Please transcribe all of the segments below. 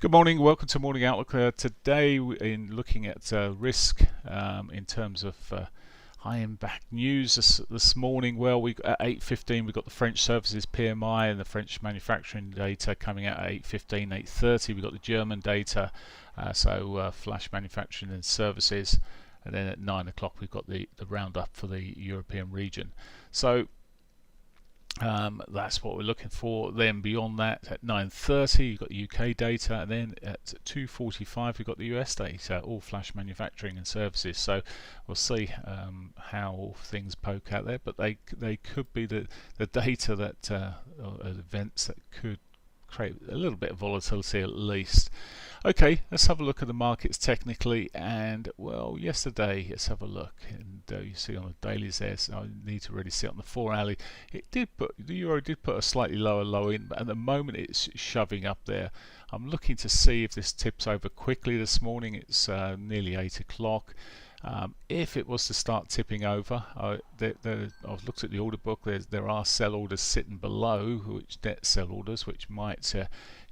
Good morning, welcome to Morning Outlook. Today, in looking at risk in terms of high impact news this morning. Well, at 8:15 we got the French services PMI and the French manufacturing data coming out at 8:15, 8:30. We got the German data, flash manufacturing and services, and then at 9 o'clock we've got the roundup for the European region. So that's what we're looking for. Then beyond that, at 9:30 you've got the UK data, and then at 2:45 we've got the US data, all flash manufacturing and services. So we'll see how things poke out there, but they could be the data that events that could create a little bit of volatility at least. Okay, let's have a look at the markets technically. And well, yesterday, let's have a look, and you see on the dailies there, so I need to really see it on the 4-hourly. The euro did put a slightly lower low in, but at the moment it's shoving up there. I'm looking to see if this tips over quickly this morning. It's nearly 8 o'clock. If it was to start tipping over, I've looked at the order book. There are sell orders sitting below, which net sell orders, which might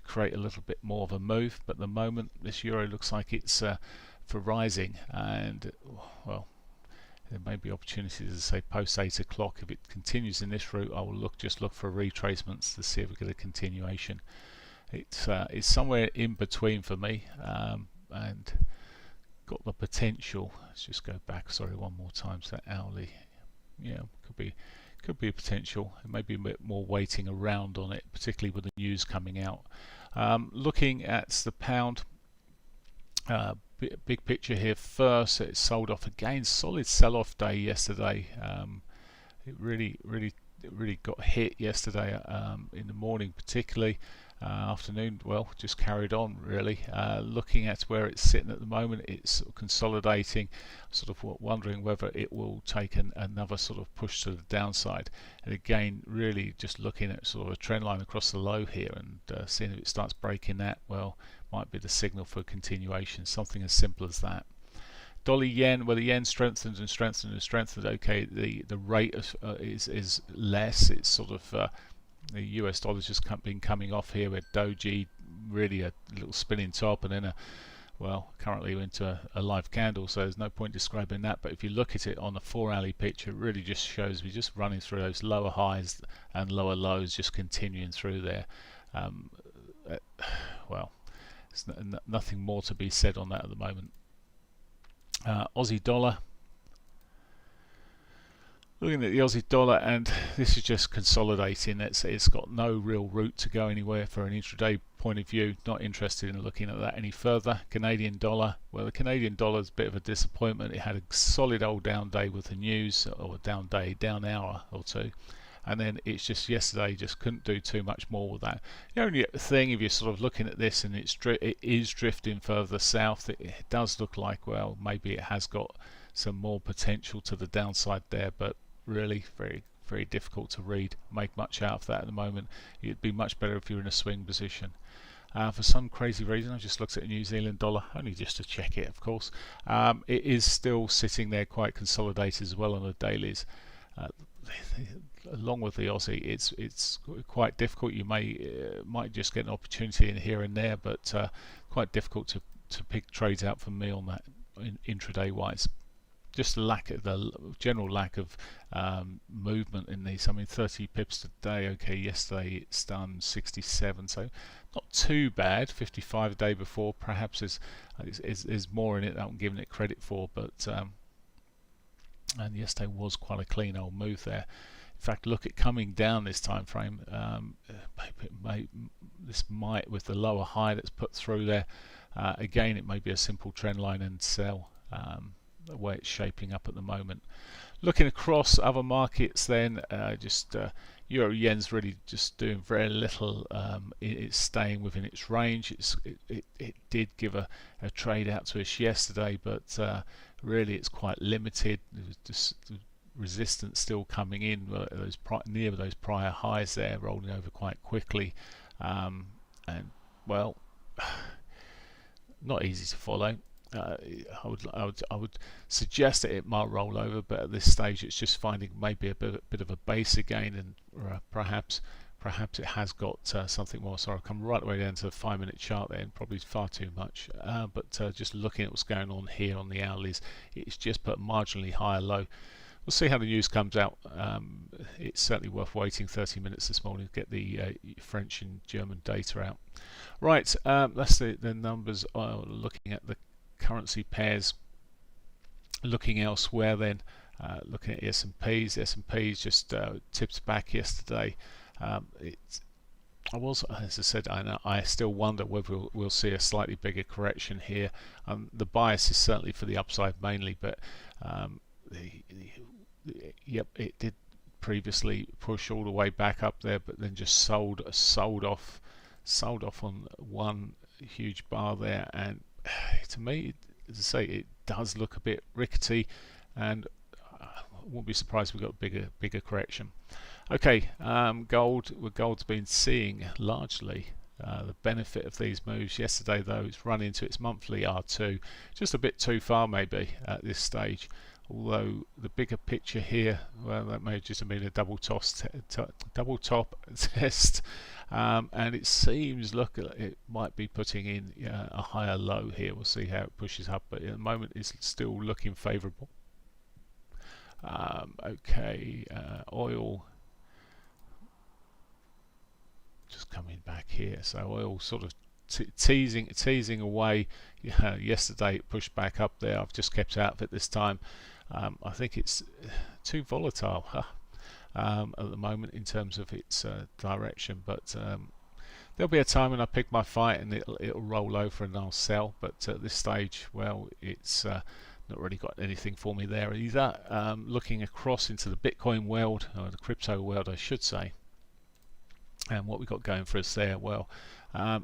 create a little bit more of a move. But at the moment, this euro looks like it's for rising, and well, there may be opportunities to say post 8 o'clock. If it continues in this route, I will just look for retracements to see if we get a continuation. It's somewhere in between for me, and got the potential. Let's just go back, sorry, one more time. So hourly, yeah, could be a potential. It may be a bit more waiting around on it, particularly with the news coming out. Looking at the pound, big picture here first. It sold off again. Solid sell-off day yesterday. It really got hit yesterday in the morning, particularly. Afternoon, well, just carried on really. Looking at where it's sitting at the moment, it's sort of consolidating, sort of wondering whether it will take another sort of push to the downside. And again, really just looking at sort of a trend line across the low here, and seeing if it starts breaking that, well, might be the signal for continuation. Something as simple as that. Dollar yen, where the yen strengthened and strengthened and strengthened. Okay, the rate is less. It's sort of the US dollar's just been coming off here with doji, really a little spinning top, and then currently into a live candle, so there's no point describing that. But if you look at it on a 4-hourly picture, it really just shows we're just running through those lower highs and lower lows, just continuing through there. Well, there's nothing more to be said on that at the moment. Aussie dollar. Looking at the Aussie dollar, and this is just consolidating. It's got no real route to go anywhere for an intraday point of view. Not interested in looking at that any further. Canadian dollar, well, the Canadian dollar is a bit of a disappointment. It had a solid old down day with the news, or down hour or two, and then it's just yesterday just couldn't do too much more with that. The only thing, if you're sort of looking at this and it is drifting further south, it does look like, well, maybe it has got some more potential to the downside there, but really very difficult to make much out of that at the moment. It'd be much better if you're in a swing position. For some crazy reason, I just looked at a New Zealand dollar, only just to check it, of course. It is still sitting there quite consolidated as well on the dailies. Along with the Aussie, it's quite difficult. You might just get an opportunity in here and there, but quite difficult to pick trades out for me on that intraday wise. Just the general lack of movement in these. I mean, 30 pips today. Okay, yesterday it's done 67, so not too bad. 55 a day before, perhaps is more in it that I'm giving it credit for, but and yesterday was quite a clean old move there. In fact, look at coming down this time frame. This might, with the lower high that's put through there, again it may be a simple trend line and sell. The way it's shaping up at the moment. Looking across other markets, then Euro yen's really just doing very little. It's staying within its range. It did give a trade out to us yesterday, but really it's quite limited. There's just the resistance still coming in, near those prior highs there, rolling over quite quickly, and well, not easy to follow. I would suggest that it might roll over, but at this stage it's just finding maybe a bit of a base again, and perhaps perhaps it has got something more. Sorry, I'll come right the way down to the 5-minute chart there, and probably far too much. But just looking at what's going on here on the hourlies, it's just put a marginally higher low. We'll see how the news comes out. It's certainly worth waiting 30 minutes this morning to get the French and German data out. Right, that's the numbers. Looking at the currency pairs. Looking elsewhere then, looking at S&Ps. The S&Ps just tipped back yesterday. As I said, I still wonder whether we'll see a slightly bigger correction here. The bias is certainly for the upside mainly, but yep, it did previously push all the way back up there, but then just sold off on one huge bar there, and to me, as I say, it does look a bit rickety, and I won't be surprised if we've got a bigger correction. Okay, gold's been seeing largely the benefit of these moves. Yesterday though, it's run into its monthly R2, just a bit too far maybe at this stage. Although the bigger picture here, well, that may just have been a double top test, and it seems, look, it might be putting in a higher low here. We'll see how it pushes up, but at the moment it's still looking favourable. Okay, oil just coming back here, so oil sort of teasing away. Yesterday it pushed back up there. I've just kept out of it this time. I think it's too volatile at the moment in terms of its direction, but there'll be a time when I pick my fight and it'll roll over and I'll sell, but at this stage, well, it's not really got anything for me there either. Looking across into the Bitcoin world, or the crypto world I should say, and what we got going for us there, well,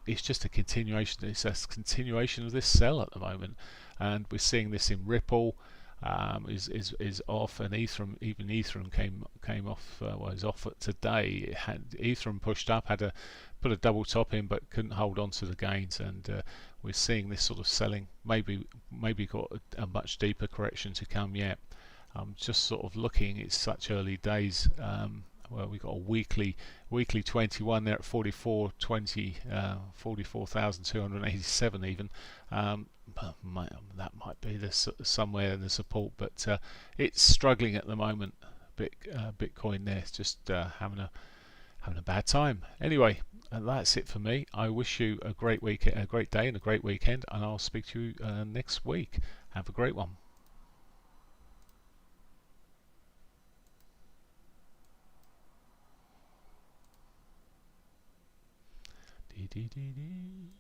it's just a continuation. It's a continuation of this sell at the moment, and we're seeing this in Ripple. Is off, and even Ethereum came off. Well, is off today. Ethereum pushed up, put a double top in, but couldn't hold on to the gains, and we're seeing this sort of selling. Maybe got a much deeper correction to come yet. I'm just sort of looking. It's such early days. Well, we got a weekly 21 there at 44.20, 44,287 even. That might be somewhere in the support, but it's struggling at the moment. Bitcoin there, it's just having a bad time. Anyway, that's it for me. I wish you a great week, a great day, and a great weekend, and I'll speak to you next week. Have a great one. Dee dee dee dee.